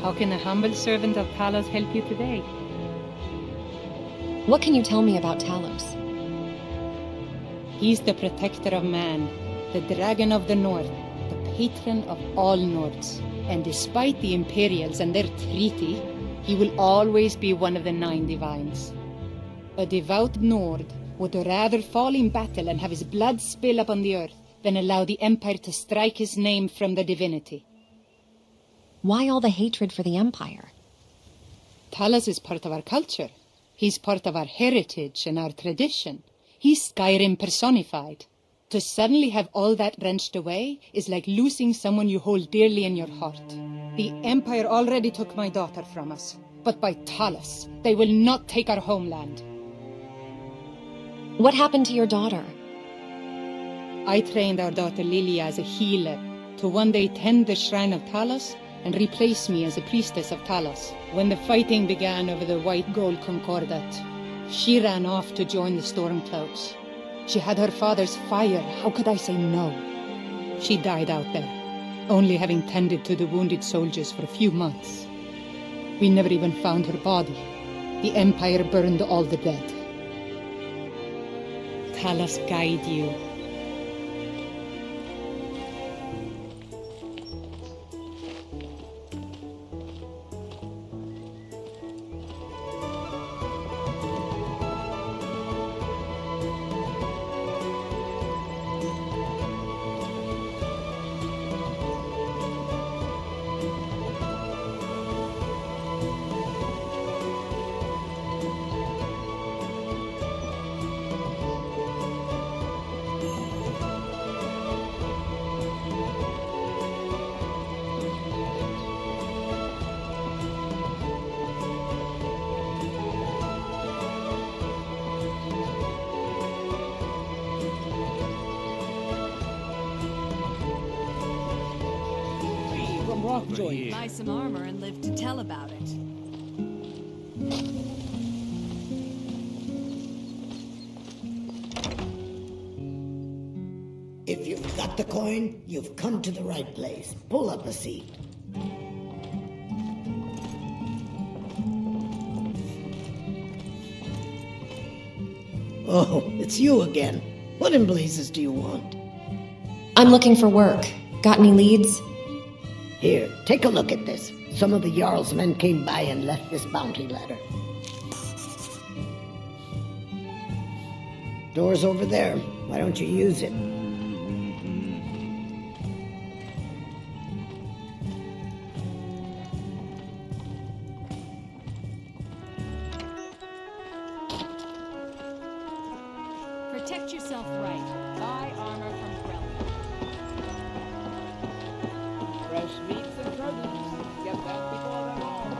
How can a humble servant of Talos help you today? What can you tell me about Talos? He's the protector of man, the dragon of the north, the patron of all Nords. And despite the Imperials and their treaty, he will always be one of the 9 divines. A devout Nord would rather fall in battle and have his blood spill upon the earth than allow the Empire to strike his name from the divinity. Why all the hatred for the Empire? Talos is part of our culture. He's part of our heritage and our tradition. He's Skyrim personified. To suddenly have all that wrenched away is like losing someone you hold dearly in your heart. The Empire already took my daughter from us, but by Talos, they will not take our homeland. What happened to your daughter? I trained our daughter Lilia as a healer to one day tend the shrine of Talos and replace me as a priestess of Talos. When the fighting began over the white gold concordat, she ran off to join the Stormcloaks. She had her father's fire. How could I say no? She died out there, only having tended to the wounded soldiers for a few months. We never even found her body. The Empire burned all the dead. Talos guide you. Buy some armor and live to tell about it. If you've got the coin, you've come to the right place. Pull up a seat. Oh, it's you again. What in blazes do you want? I'm looking for work. Got any leads? Here, take a look at this. Some of the Jarl's men came by and left this bounty letter. Door's over there. Why don't you use it? Protect yourself right. Buy armor from Breton. Fresh meats and produce. Get that before they're gone.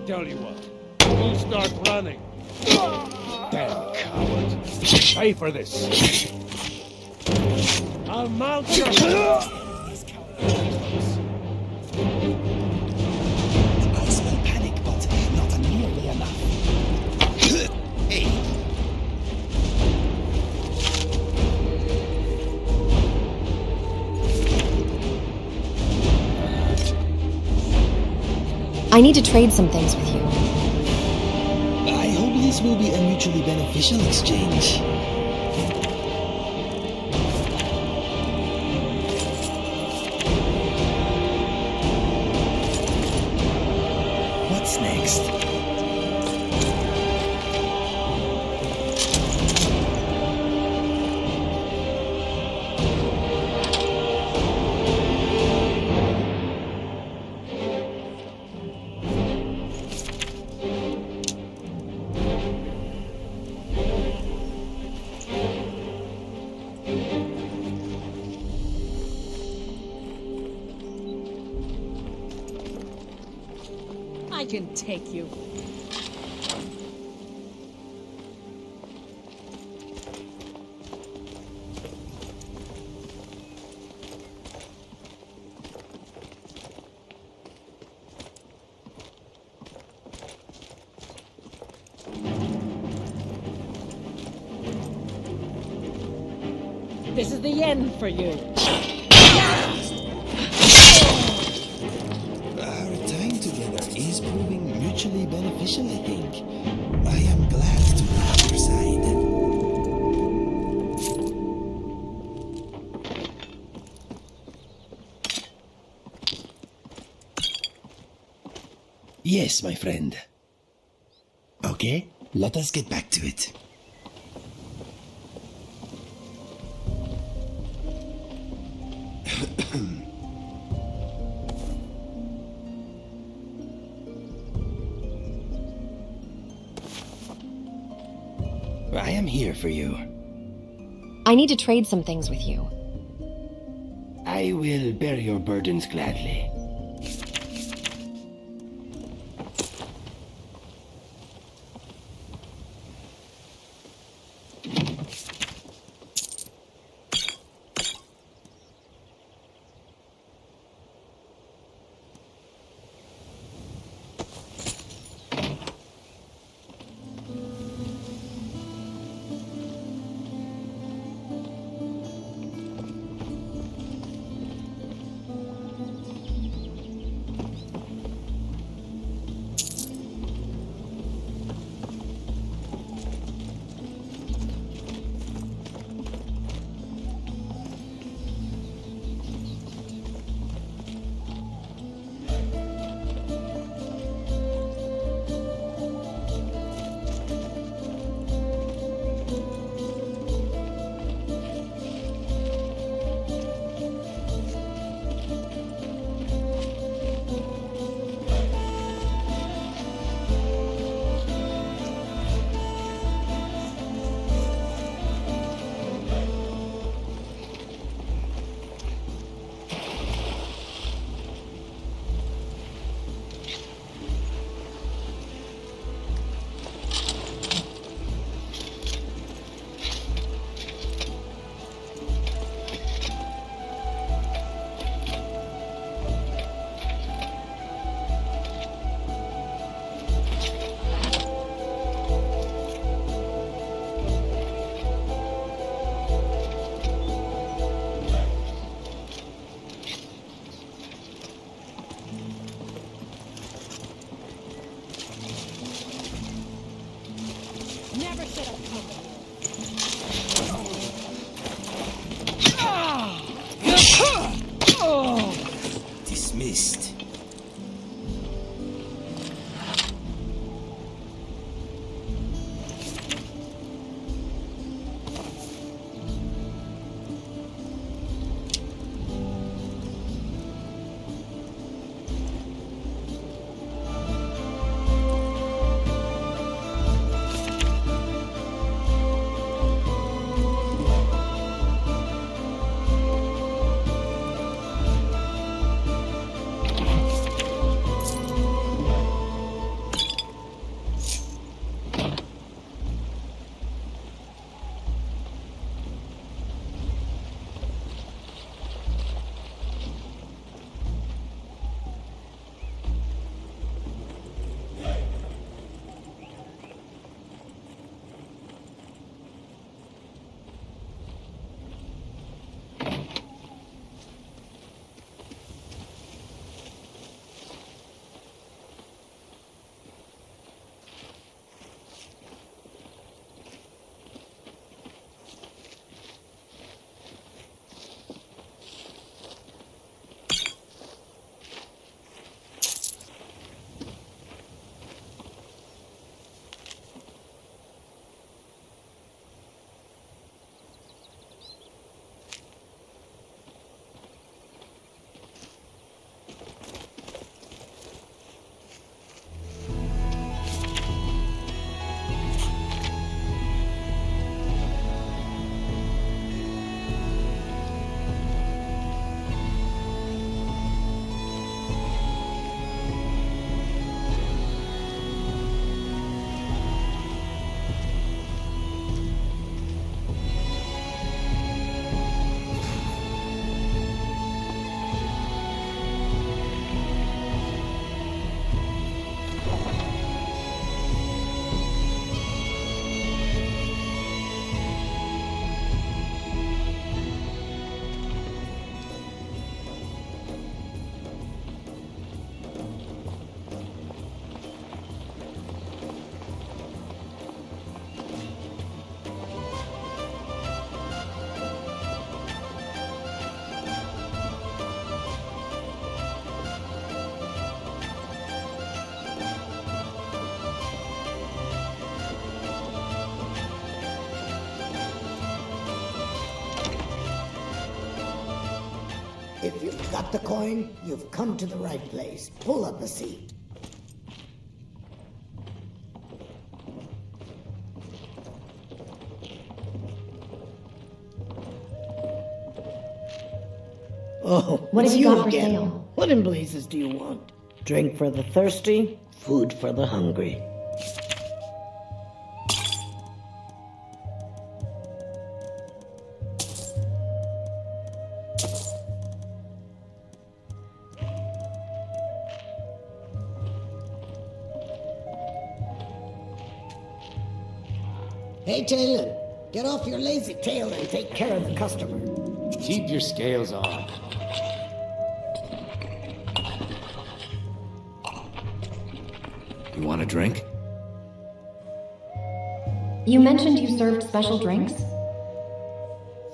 tell you what. You start running. Damn coward. Pay for this. I'll mount your... I smell panic, but not nearly enough. Hey. I need to trade some things with you. I hope this will be a mutually beneficial exchange. What's next? I can take you. This is the end for you. Our time together is proving mutually beneficial, I think. I am glad to be on your side. Yes, my friend. Okay, let us get back to it. I am here for you. I need to trade some things with you. I will bear your burdens gladly. If you've got the coin, you've come to the right place. Pull up a seat. Oh, What it's have you got for again. sale? What in blazes do you want? Drink for the thirsty, food for the hungry. Hey, Talon, get off your lazy tail and take care of the customer. Keep your scales on. You want a drink? You mentioned you served special drinks?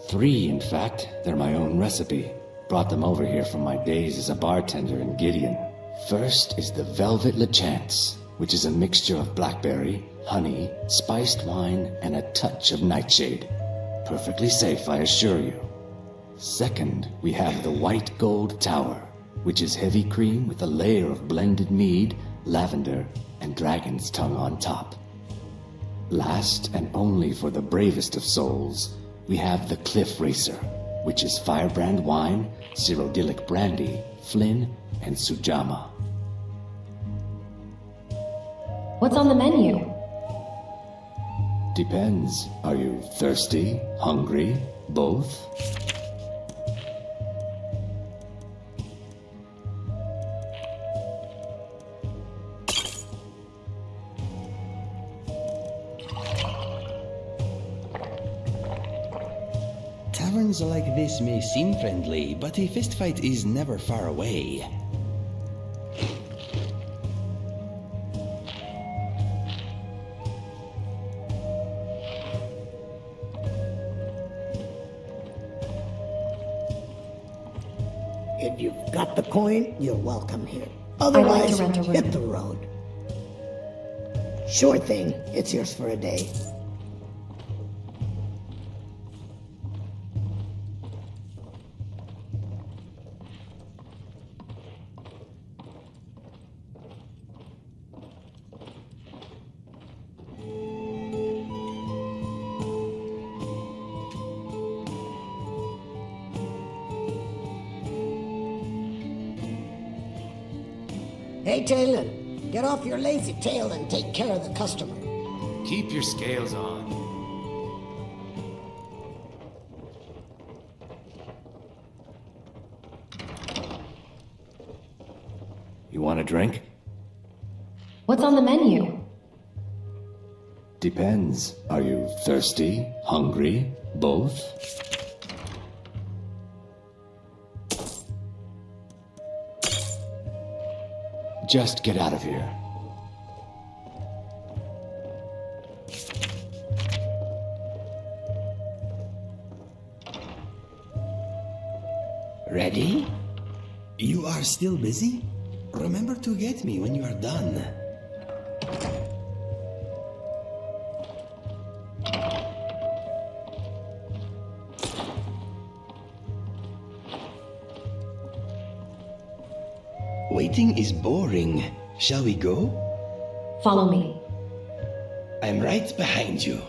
3, in fact. They're my own recipe. Brought them over here from my days as a bartender in Gideon. First is the Velvet LeChance, which is a mixture of blackberry, honey, spiced wine, and a touch of nightshade. Perfectly safe, I assure you. Second, we have the White Gold Tower, which is heavy cream with a layer of blended mead, lavender, and dragon's tongue on top. Last, and only for the bravest of souls, we have the Cliff Racer, which is firebrand wine, Cyrodiilic brandy, Flynn, and Sujama. What's on the menu? Depends. Are you thirsty, hungry, both? Taverns like this may seem friendly, but a fistfight is never far away. If you've got the coin, you're welcome here. Otherwise, rent a room. hit the road. Sure thing. It's yours for a day. Hey, Talon, get off your lazy tail and take care of the customer. Keep your scales on. You want a drink? What's on the menu? Depends. Are you thirsty, hungry, both? Just get out of here. Ready? You are still busy? Remember to get me when you are done. Waiting is boring. Shall we go? Follow me. I'm right behind you.